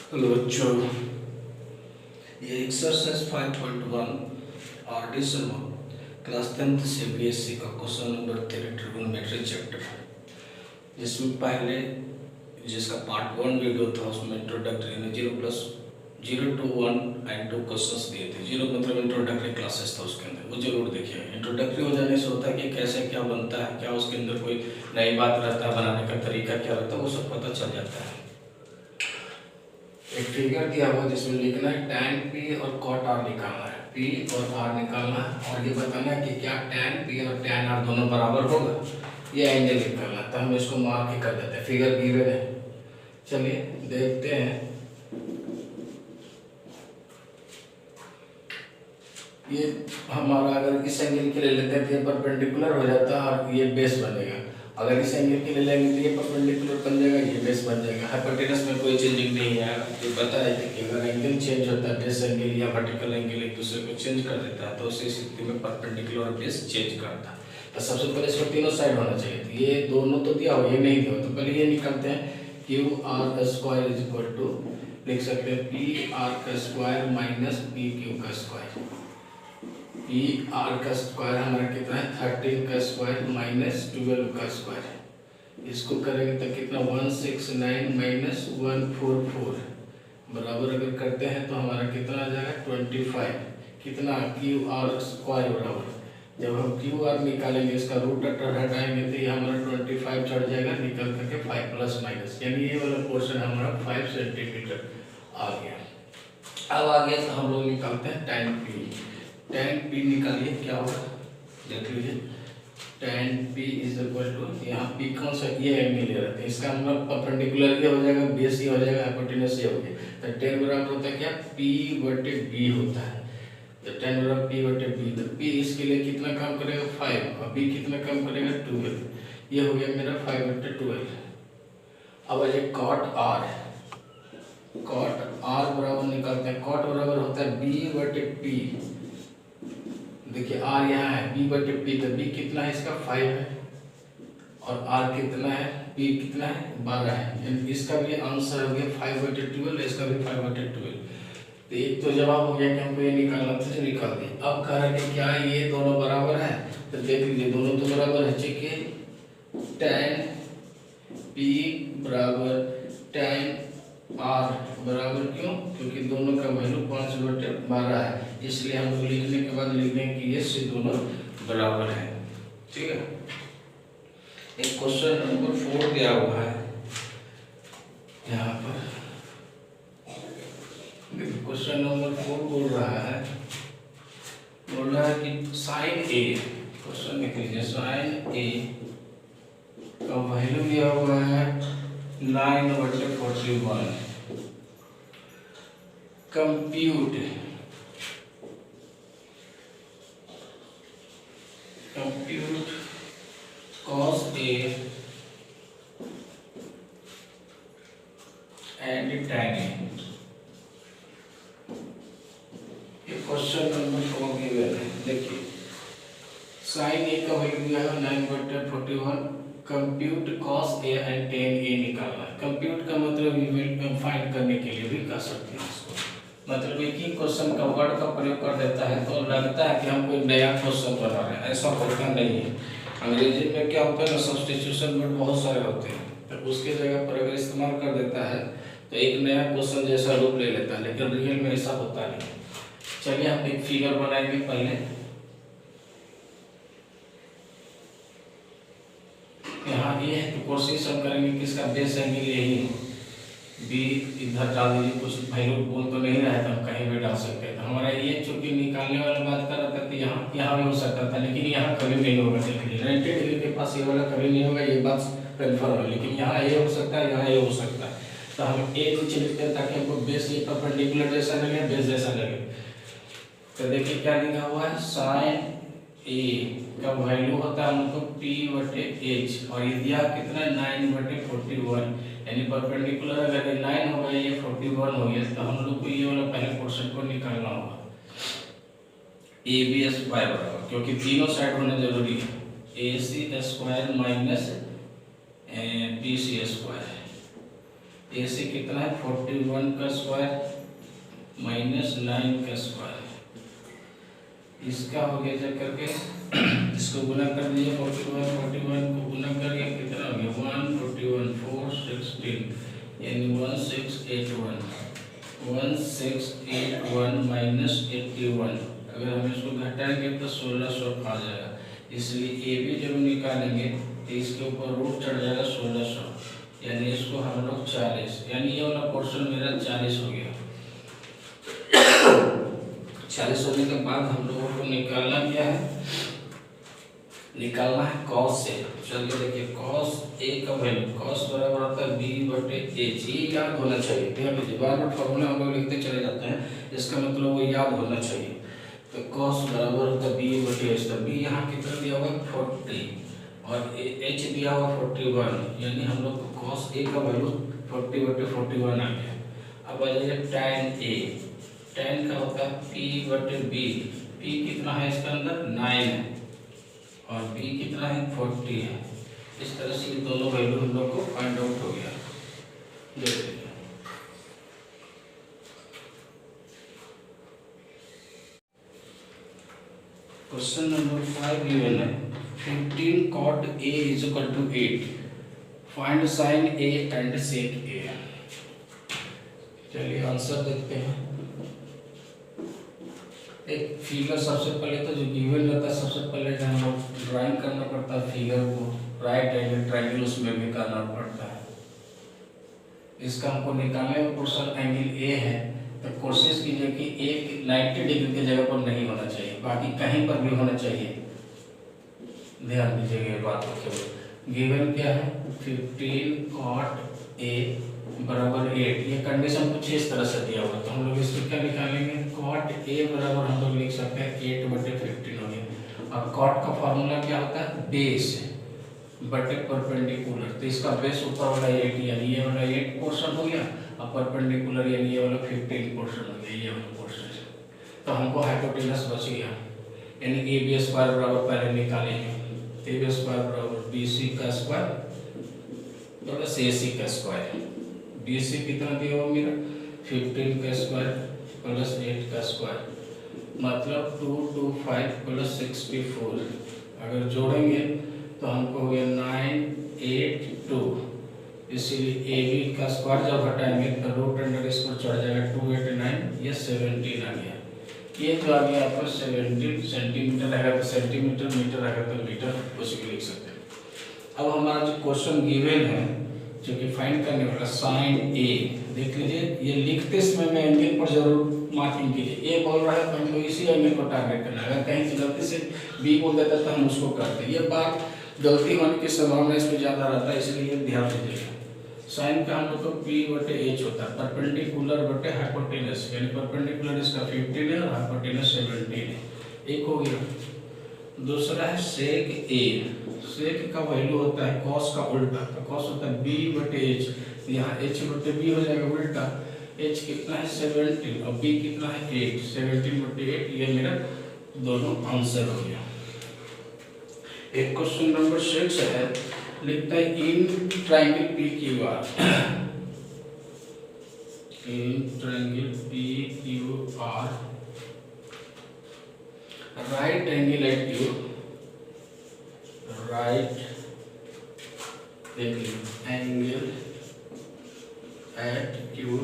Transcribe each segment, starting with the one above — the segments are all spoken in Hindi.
हेलो बच्चों, ये exercise 5.1 R D Sharma class 10th से बीएससी का क्वेश्चन नंबर 3 ट्रिगोनोमेट्री चैप्टर है, जिसमें पहले जिसका पार्ट 1 वीडियो था उसमें इंट्रोडक्टरी में 0 to 1 एंड 2 क्वेश्चंस दिए थे। 0 मतलब इंट्रोडक्टरी क्लासेस था, उसके अंदर वो जरूर देखिए। इंट्रोडक्टरी हो जाने से होता है कि कैसे क्या बनता है, क्या उसके अंदर कोई नई बात रहता है, बनाने का तरीका क्या रहता है, वो सब पता चल जाता है। एक फिगर दिया हुआ जिसमें लिखना है tan p और cot r निकालना है, p और r निकालना है और ये बताना है कि क्या tan p और tan r दोनों बराबर होगा, ये एंगल निकालना है। तो हम इसको मार्क ही कर देते हैं, फिगर गिवन है। चलिए देखते हैं। ये हमारा अगर इस एंगल के लिए लेते हैं तो ये परपेंडिकुलर हो जाता है और ये बेस बनेगा। अगर इस एंगल के लिए लेंगे तो ये परपेंडिकुलर बन जाएगा, ये बेस बन जाएगा। हाइपोटेनस में कोई चेंजिंग नहीं है। ये पता है कि अगर एंगल चेंज होता है, बेस एंगल या वर्टिकल एंगल एक दूसरे को चेंज कर देता है, तो उसी स्थिति में परपेंडिकुलर और बेस चेंज करता है। तो सबसे पहले इसको तीनों साइड होना चाहिए। तो ये दोनों तो दिया हो, ये नहीं दिया हो, तो पहले ये निकालते हैं। Q R square is equal to, लिख सकते हैं पी आर का स्क्वायर माइनस पी क्यू का स्क्वायर। पी आर का स्क्वायर हमारा कितना है, 13 का स्क्वायर माइनस 12 का स्क्वायर। इसको करेंगे तो कितना, 169 माइनस 144 बराबर अगर करते हैं तो हमारा कितना आ जाएगा, 25। कितना, क्यू आर स्क्वायर बराबर, जब हम क्यू आर निकालेंगे इसका रूट हटाएंगे तो ये हमारा 25 चढ़ जाएगा, निकल करके 5 प्लस माइनस, यानी ये वाला पोर्शन हमारा 5 सेंटीमीटर आ गया। अब आगे हम लोग निकालते हैं tan p। tan p निकालिए, क्या होगा देख लीजिए। tan p is equal to, यहाँ p कौन सा, ये एंगल ले रहे थे, इसका मतलब परपेंडिकुलर ये हो जाएगा, बेस ये हो जाएगा, हाइपोटेनस ये हो गया। तो tan बराबर होता है क्या, p बटे b होता है। तो tan बराबर p बटे b, तो p इसके लिए कितना काम करेगा, 5, और b कितना काम करेगा, 12। ये हो गया मेरा 5 बटे 12। अब आ जाए cot r। cot r बराबर निकालते हैं, cot बराबर होता है b बटे p। देखिए r यहाँ है, b बटे p, तो b कितना है इसका, 5 है, और r कितना है, p कितना है, 12 है। इसका भी आंसर हो गया 5 बटे 12, इसका भी 5 बटे 12। तो एक तो जवाब हो गया कि हमको ये निकालना था, जो निकाल दिया। अब कह रहे हैं क्या ये दोनों बराबर है, तो देख लीजिए दोनों तो बराबर है। चेकिए, tan p बराबर tan r बराबर, क्यों, क्योंकि दोनों का वैल्यू 5 बटे 12 है, इसलिए हम लोग लिखने के बाद लिख देंगे कि ये से दोनों बराबर है। ठीक है। एक क्वेश्चन नंबर 4 दिया हुआ है यहाँ पर। क्वेश्चन नंबर 4 बोल रहा है कि साइन ए, क्वेश्चन लिख लीजिए, साइन ए का वैल्यू दिया हुआ है 9 बटे 41। Compute cos A and tan A। ये क्वेश्चन नंबर 4 गिवन है। देखिए, साइन ए का वैल्यू दिया है 9 बटे 41। Compute cos A and tan A निकालना है। कंप्यूट का मतलब फाइंड करने के लिए भी कर सकते हैं इसको, मतलब एक ही क्वेश्चन का वर्ड का प्रयोग कर देता है तो लगता है कि हम कोई नया क्वेश्चन बना रहे हैं, ऐसा होता नहीं है। अंग्रेजी में क्या होता है ना, सब्स्टिट्यूशन वर्ड बहुत सारे होते हैं, तो उसके जगह पर अगर इस्तेमाल कर देता है तो एक नया क्वेश्चन जैसा रूप ले लेता है, लेकिन रियल में ऐसा होता नहीं। चलिए हम एक फिगर बनाएंगे पहले। यहाँ ये है तो कोशिश हम करेंगे कि इसका बेस एंगल यही है। बी इधर डाल दीजिए, कुछ वैल्यू बोल तो नहीं रहा है तो हम कहीं भी डाल सकते हैं। तो हमारा ये चूंकि निकालने वाला बात कर रहा था, तो यहाँ भी हो सकता था, लेकिन यहाँ कभी नहीं होगा। देखिए 90 डिग्री के पास ये वाला कभी नहीं होगा, ये बात कन्फर्म है। लेकिन यहाँ ये हो सकता है, यहाँ ये हो सकता है। तो हम ए नीचे लिखते हैं ताकि हमको बेस ये परपेंडिकुलर जैसा लगे, बेस जैसा लगे। तो देखिए क्या लिखा हुआ है, साइन ए का वैल्यू होता है हमको p बटे h, और ये दिया कितना, 9 बटे 41, यानी परपेंडिकुलर अगर ये 9 होगा, ये 41 हो गया, तो हम लोग को ये वाला पहले पोर्शन को निकालना होगा। ए बी स्क्वायर बराबर, क्योंकि तीनों साइड होना जरूरी है, A C square minus B C square. A से कितना है 41 का स्क्वायर माइनस 9 का स्क्वायर, इसका हो गया जा करके इसको गुना कर दिया 41 को गुना करके कितना हो गया 141 4 16 यानी 1681 माइनस 81। अगर हम इसको घटाएंगे तो 1600 आ जाएगा, इसलिए ए भी जब निकालेंगे तो इसके ऊपर रूट चढ़ जाएगा 1600, यानी इसको हम लोग 40, यानी ये वाला पोर्शन मेरा 40 हो गया। 40 होने के बाद हम लोगों को निकालना क्या है, निकालना है कॉस से। चलिए देखिए कॉस ए का वैल्यू कॉस बराबर होता है बी बटे एच, ये याद होना चाहिए। ध्यान दीजिए बार बार फॉर्मूला हम लोग लिखते चले जाते हैं, इसका मतलब वो याद होना चाहिए। तो कॉस बराबर होता है बी बटे एच, तो बी यहाँ कितना दिया हुआ 40 और एच दिया हुआ 41, यानी हम लोग को कॉस ए का वैल्यू 40 बटे 41 आ गया। अब आ जाइए टैन ए, टैन का होता है पी बटे बी, पी कितना है इसके अंदर 9 है और बी कितना है 40 है। इस तरह से ये दोनों वैल्यू हम लोग को फाइंड आउट हो गया। देखिए क्वेश्चन नंबर 5 गिवन है 15 cot A is equal to 8, find sine A and sec A। चलिए आंसर देखते हैं। एक फिगर सबसे पहले तो जो गिवन रहता है सबसे पहले हम लोग ड्राइंग करना पड़ता है फिगर को, राइट एंगल ट्रायंगल उसमें भी करना पड़ता है। इसका हमको निकालने में पोर्शन एंगल ए है, तो कोशिश कीजिए कि एक 90 डिग्री की जगह पर नहीं होना चाहिए, बाकी कहीं पर भी होना चाहिए। ध्यान दीजिएगा ये बात को। गिवन क्या है 15 cot A बराबर 8, ये कंडीशन कुछ इस तरह से दिया हुआ, तो हम लोग इसको क्या निकालेंगे cot A बराबर हम लोग लिख सकते हैं 8/15 हो गया। अब cot का फॉर्मूला क्या होता है बेस बटे परपेंडिकुलर, तो इसका बेस ऊपर वाला 8 यानी ये वाला 8 पोर्शन हो गया और परपेंडिकुलर यानी ये वाला 15 पोर्शन हो गया, ये वाला पोर्शन। तो हमको हाइपोटेनस बच गया, यानी ए बी स्क्वायर बराबर पहले निकालेंगे, ए बी स्क्वायर बराबर बी सी का स्क्वायर प्लस ए सी का स्क्वायर। बी सी कितना दिया हुआ मेरा 15 का स्क्वायर प्लस 8 का स्क्वायर, मतलब 225 प्लस 64। अगर जोड़ेंगे तो हमको हो गया 982, इसीलिए ए बी का स्क्वायर जब हटाएंगे तो रूट अंडर स्क्वायर चढ़ जाएगा 289, ये 17 आ गया। ये जो आ गया आपको 17 सेंटीमीटर रहेगा तो सेंटीमीटर, मीटर रहेगा तो मीटर, कुछ भी लिख सकते हैं। अब हमारा जो क्वेश्चन गिवन है जो कि फाइंड करने वाला साइन ए, देख लीजिए ये लिखते समय में एंगल पर जरूर मार्किंग कीजिए। ए बोल रहा है तो हमको इसी एंगल को टारगेट करना है, अगर कहीं से गलती से बी बोल देता तो हम उसको करते। ये बात गलती होने की संभावना इसमें ज़्यादा रहता है, इसलिए ध्यान दीजिएगा। साइन का हम लोग को पी बटे एच होता है, परपेंडिकुलर बटे हाइपोटेनस, यानी परपेंडिकुलर इसका 15 है और हाइपोटेनस 17 है, एक हो गया। दूसरा है सेक ए, सेक का वैल्यू होता है कॉस का उल्टा, तो कॉस होता है बी बटे एच, यहाँ एच बटे बी हो जाएगा उल्टा। एच कितना है 17 और बी कितना है 8, 17 बटे 8, ये मेरा दोनों आंसर हो गया। एक क्वेश्चन नंबर 6 है, लिखता है in triangle P Q R, in triangle P Q R right angle at Q, right angle at Q,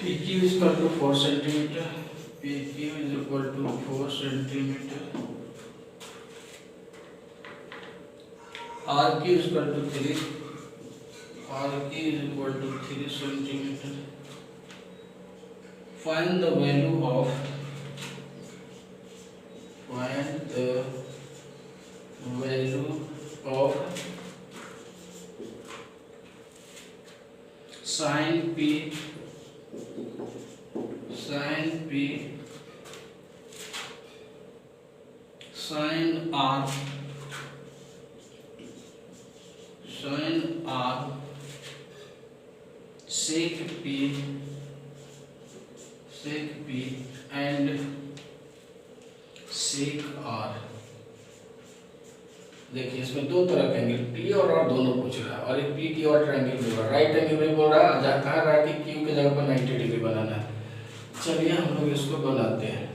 P Q is equal to 4 centimetre, PQ is equal to 4 centimeter, RQ is equal to 3, RQ is equal to 3 centimeter. Find the value of sin P sin R sec P and sec R, देखिए इसमें दो तरह के एंगल पी और आर दोनों पूछ रहा है, और एक पी की और ट्रायंगल भी बोल रहा है। राइट एंगल भी बोल रहा है, जहाँ कहा रहा है कि क्यू की जगह पर 90 डिग्री बनाना है। चलिए हम लोग इसको बनाते हैं।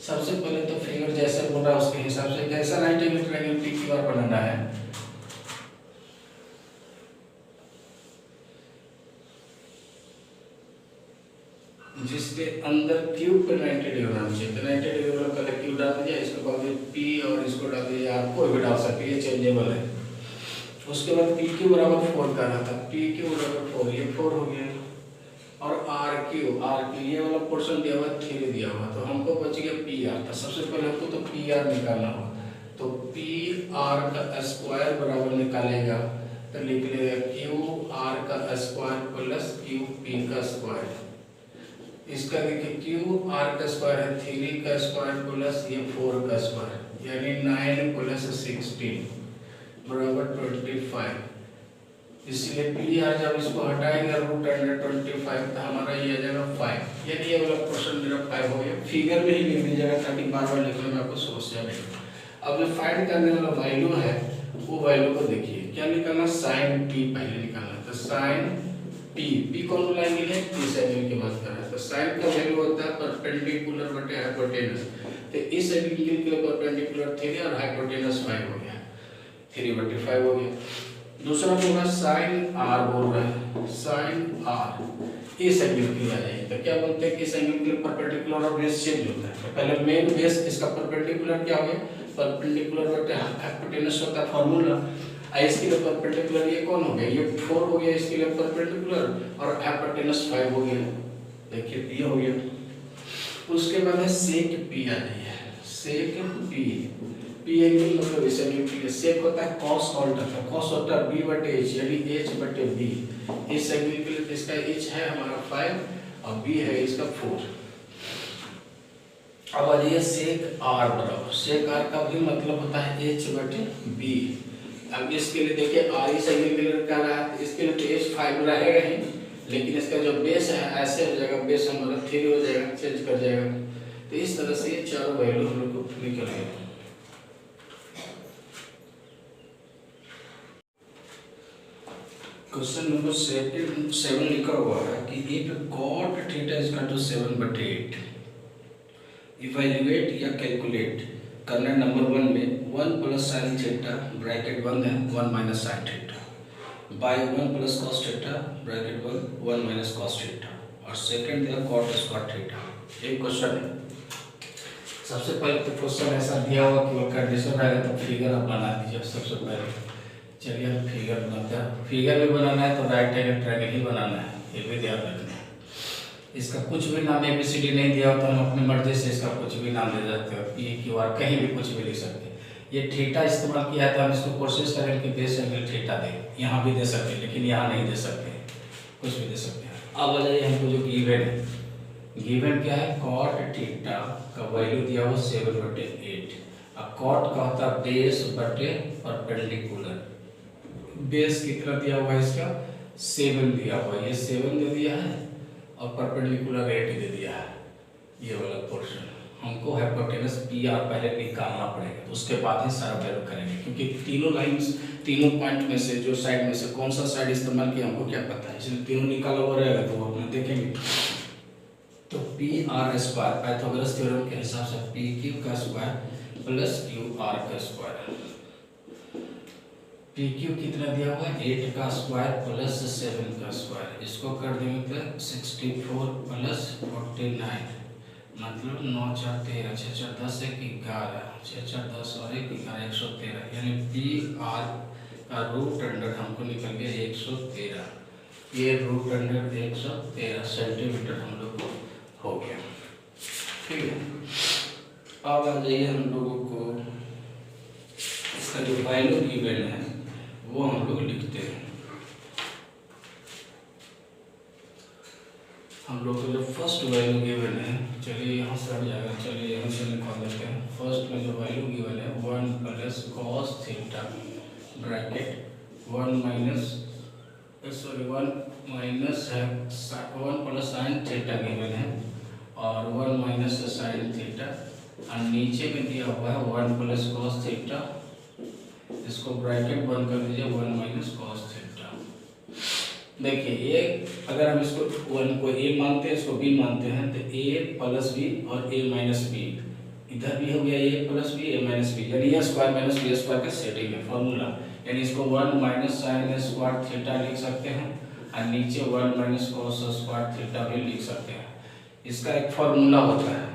सबसे पहले तो फिगर जैसे बोल रहा है उसके हिसाब से कैसा राइट एंगल ट्रायंगल पी की आर बनाना है। जिसके अंदर क्यूब पे 90 डिग्री होना चाहिए, तो 90 डिग्री वाला पहले क्यूब डाल दीजिए, इसको डाल दीजिए पी और इसको डाल दीजिए आर, कोई भी डाल सकते हैं, ये चेंजेबल है। उसके बाद पी क्यू बराबर 4 का रहा था, पी क्यू बराबर 4, ये 4 हो गया। और आर क्यू ये वाला पोर्शन दिया हुआ 3 दिया हुआ, तो हमको बच गया पी आर। तो सबसे पहले हमको तो पी आर निकालना होगा, तो पी आर का स्क्वायर बराबर निकालेगा तो लिख लेगा क्यू आर का स्क्वायर प्लस क्यू पी का स्क्वायर। इसका देखिए क्यू आर का स्क्वायर है 3 का स्क्वायर प्लस ये 4 का स्क्वायर, यानी 9 प्लस 16 बराबर 25। इसलिए पी आर जब इसको हटाएगा रूट अंडर 25 तो हमारा ये आ जाएगा 5, यानी ये वाला क्वेश्चन मेरा 5 हो गया। फिगर में ही लिख दीजिएगा ताकि बार बार लिखने में आपको समस्या नहीं। अब जो फाइंड करने वाला वैल्यू है वो वैल्यू को देखिए, क्या निकालना, साइन पी पहले निकालना। तो साइन पी कौन वाला एंगल है, इस एंगल की बात कर रहा है। तो साइन का वैल्यू होता है परपेंडिकुलर बटे हाइपोटेनस, तो इस एंगल के लिए परपेंडिकुलर 3 और हाइपोटेनस 5 हो गया, 3/5 हो गया। दूसरा होगा साइन आर, बोल रहा है साइन आर इस एंगल के लिए आ जाएगी। तो क्या बोलते हैं कि इस एंगल के लिए परपेंडिकुलर और बेस चेंज होता है। तो पहले मेन बेस इसका परपेंडिकुलर क्या हो गया, परपेंडिकुलर बटे हाइपोटेनस होता है फार्मूला। इसके लिए परपेंडिकुलर ये कौन हो गया, ये 4 हो गया, इसके लिए परपेंडिकुलर और हाइपोटेनस 5 हो गया। देखिए ये हो गया। उसके बाद है सेक पी आ रही है, सेक पी एंगल मतलब इस एंगल के लिए सेक होता है cos अल्टा का, cos होता है b बटे h यानी h बटे b। इस एंगल के लिए इसका h है हमारा 5 और b है इसका 4। अब आ जाइए सेक r बराबर, सेक r का भी मतलब होता है h बटे b। अब इसके लिए देखिए r इस एंगल के लिए क्या रहा है, इसके लिए तो h 5 रहेगा ही, लेकिन इसका जो बेस है ऐसे हो जाएगा, बेस हमारा 3 हो जाएगा, चेंज कर जाएगा। तो इस तरह से ये चारों वैल्यू हम लोग को निकल गए। क्वेश्चन नंबर 7 लिखा हुआ है कि if cot theta is equal to 7/8, evaluate या कैलकुलेट करना नंबर 1 में 1 प्लस साइन थीटा ब्रैकेट 1 है 1 minus sine theta by 1 plus cos theta bracket 1 minus cos theta, और सेकंड है cot स्क्वायर थीटा। एक क्वेश्चन है, सबसे पहले तो क्वेश्चन ऐसा दिया हुआ कि वो कंडीशन रहेगा तो फिगर आप बना दीजिए सबसे पहले। चलिए हम फिगर बनाते हैं। फिगर भी बनाना है तो राइट एंगल ट्रायंगल ही बनाना है, ये भी ध्यान रखना है। इसका कुछ भी नाम ABCD नहीं दिया होता, हम अपनी मर्जी से इसका कुछ भी नाम दे सकते हो, पी क्यू आर कहीं भी कुछ भी लिख सकते हैं। ये थीटा इस्तेमाल किया है तो हम इसको कोशिश करें कि बेस एंगल थीटा दें, यहाँ भी दे सकते हैं लेकिन यहाँ नहीं दे सकते, कुछ भी दे सकते हैं। अब आ जाइए हमको जो गिवन है, गिवन क्या है, cot थीटा का वैल्यू दिया हुआ 7/8, और cot का होता है बेस बटे परपेंडिकुलर। बेस कितना दिया हुआ है इसका 7 दिया हुआ है, ये 7 दे दिया है और परपेंडिकुलर 8 दे दिया है, ये वाला पोर्शन। हमको हाइपोटेनस पी आर पहले निकालना पड़ेगा, तो उसके बाद ही सारा वैल्यू करेंगे, क्योंकि तीनों लाइंस तीनों पॉइंट में से जो साइड में से कौन सा साइड इस्तेमाल किया हमको क्या पता है, इसलिए तीनों निकाला हुआ रहेगा तो वो अपने देखेंगे। तो P R square Pythagoras theorem के हिसाब से पी क्यू का स्क्वायर प्लस क्यू आर का स्क्वायर। पी क्यू कितना दिया हुआ है 8 का स्क्वायर प्लस 7 का स्क्वायर, इसको कर देंगे तो 64 प्लस 49 मतलब 9 4 13 6 4 10 1 11 6 4 10 और 1 11 113, यानी पी आर का रूट अंडर हमको निकल गया 113। ये रूट अंडर 113 सेंटीमीटर हम लोग को हो गया। ठीक है, अब आ जाइए हम लोगों को इसका जो वैल्यू गिवन है वो हम लोग लिखते हैं। हम लोग को जो फर्स्ट वैल्यू गिवन है, चलिए यहाँ से हट जाएगा, चलिए यहाँ से निकाल देते हैं। फर्स्ट में जो वैल्यू गिवन है 1 plus cos theta bracket 1 minus है 1 प्लस साइन थीटा गिवन है और 1 माइनस साइन थीटा, और नीचे में दिया हुआ है 1 प्लस कॉस थीटा इसको ब्रैकेट बंद कर दीजिए 1 माइनस कॉस थीटा। देखिए ये अगर हम इसको 1 को a मानते हैं, इसको b मानते हैं, तो a प्लस बी और a माइनस बी, इधर भी हो गया a plus B a minus B, यानी a square minus B square का सेटिंग है फॉर्मूला। यानी इसको 1 माइनस साइन स्क्वायर थीटा लिख सकते हैं और नीचे 1 माइनस कॉस स्क्वायर थीटा भी लिख सकते हैं। इसका एक फॉर्मूला होता है,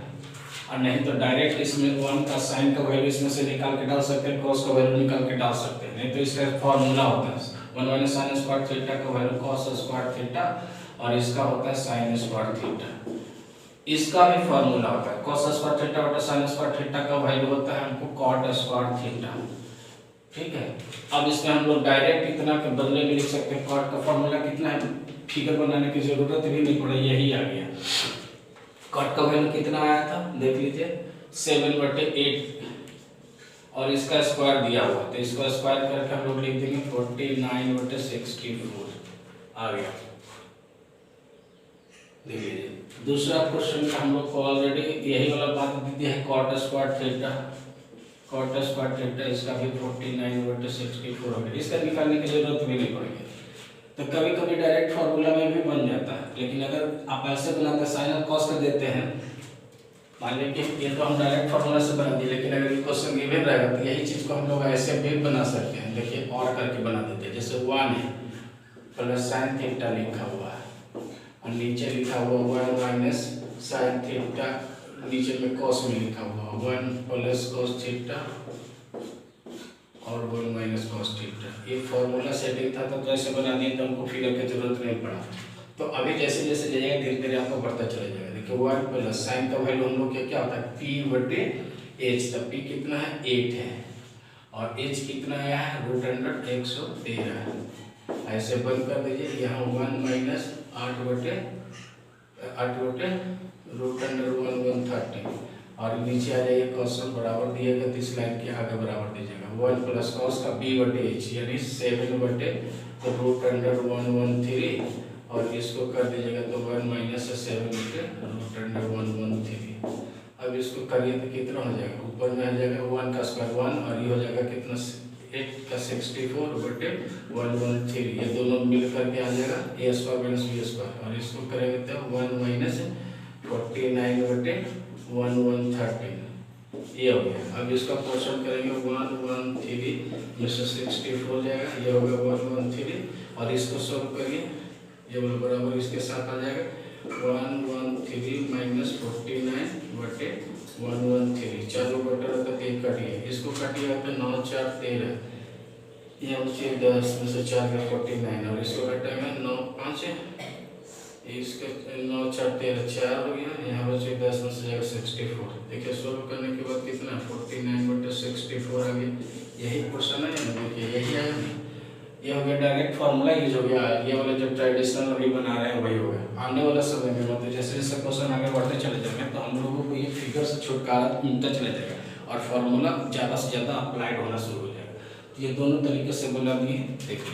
और नहीं तो डायरेक्ट इसमें 1 का साइन का वैल्यू इसमें से निकाल के डाल सकते हैं, कॉस का वैल्यू निकाल के डाल सकते हैं। नहीं तो इसका फॉर्मूला होता है 1 माइनस साइन स्क्वायर थीटा का वैल्यू कॉस स्क्वायर थीटा, और इसका होता है साइन स्क्वायर थीटा। इसका भी फॉर्मूला होता है कॉस स्क्वायर थीटा बटा साइन स्क्वायर थीटा का वैल्यू होता है हमको कॉट स्क्वायर थीटा। ठीक है, अब इसमें हम लोग डायरेक्ट इतना के बदले में लिख सकते हैं। कॉट का फॉर्मूला कितना है, फिगर बनाने की जरूरत भी नहीं पड़ी, यही आ गया। कॉट का वैल्यू कितना आया था देख लीजिए 7/8, और इसका स्क्वायर दिया हुआ, तो इसको स्क्वायर करके हम लोग लिख देंगे 49/64 आ गया। देखिए दूसरा क्वेश्चन का हम लोग को ऑलरेडी यही वाला बात दी है, cot square theta, cot square theta इसका भी 49/64 हो गया। इसका निकालने की जरूरत भी नहीं पड़ेगी, तो कभी कभी डायरेक्ट फार्मूला में भी बन जाता है। लेकिन अगर आप ऐसे बनाते हैं साइन और कॉस का देते हैं, मान लीजिए कि ये तो हम डायरेक्ट फार्मूला से बना दिए, लेकिन अगर क्वेश्चन गिवन रहेगा तो यही चीज़ को हम लोग ऐसे भी बना सकते हैं। देखिए और करके बना देते हैं, जैसे 1 है प्लस साइन थीटा लिखा हुआ है और नीचे लिखा हुआ 1 माइनस साइन थीटा, नीचे में कॉस में लिखा हुआ 1 प्लस कॉस थीटा और 1 माइनस कॉस थीटा। ये फॉर्मूला सेटिंग था, तो जैसे बना दिए तो हमको फिगर की जरूरत नहीं पड़ा। तो अभी जैसे जैसे जाएगा धीरे धीरे आपको बढ़ता चला जाएगा। देखिए 1 प्लस साइन का वैल्यू हम लोग क्या होता है p/h, तब p कितना है 8 है और h कितना आया है √113। ऐसे बंद कर दीजिए, यहाँ 1 माइनस 8/√113 और नीचे आ जाइए क्वेश्चन बराबर दिएगा तो इस लाइन के आगे बराबर दीजिएगा 1 प्लस कॉस का b/h यानी 7/√113 और इसको कर दीजिएगा तो 1 माइनस 7/√113। अब इसको करिए तो कितना हो जाएगा, ऊपर में आ जाएगा 1 का स्क्वायर 1 और ये हो जाएगा कितना 8 का 64/113, ये दोनों मिल करके आ जाएगा a square minus b square, और इसको करेंगे तो 1 माइनस 49/113 ये हो गया। अब इसका पोर्शन करेंगे 113 में से 64 हो जाएगा, ये हो गया 113 और इसको सॉल्व करिए, ये वाला बराबर इसके साथ आ जाएगा 113 माइनस 49/113, चारों बटा रहता है 1 कटिए, इसको कटिए तो 9 4 13, ये बचे 10 में से 4 का 49 और इसको कटेंगे 9 5, इसका 9 4 13 4 हो गया, यहाँ बचे 10 में से जाएगा 64। देखिए सोल्व करने के बाद कितना 49/64 आ गया, यही क्वेश्चन है ना। देखिए यही आया, ये हो गया डायरेक्ट फार्मूला यूज हो गया। ये वाला जो ट्रेडिशनल अभी बना रहे हैं वही हो गया। आने वाला समय में मतलब जैसे जैसे क्वेश्चन आगे बढ़ते चले जाएंगे तो हम लोगों को ये फिगर से छुटकारा मिलता चला जाएगा और फार्मूला ज़्यादा से ज़्यादा अप्लाइड होना शुरू हो जाएगा। ये दोनों तरीके से बना दिए, देखिए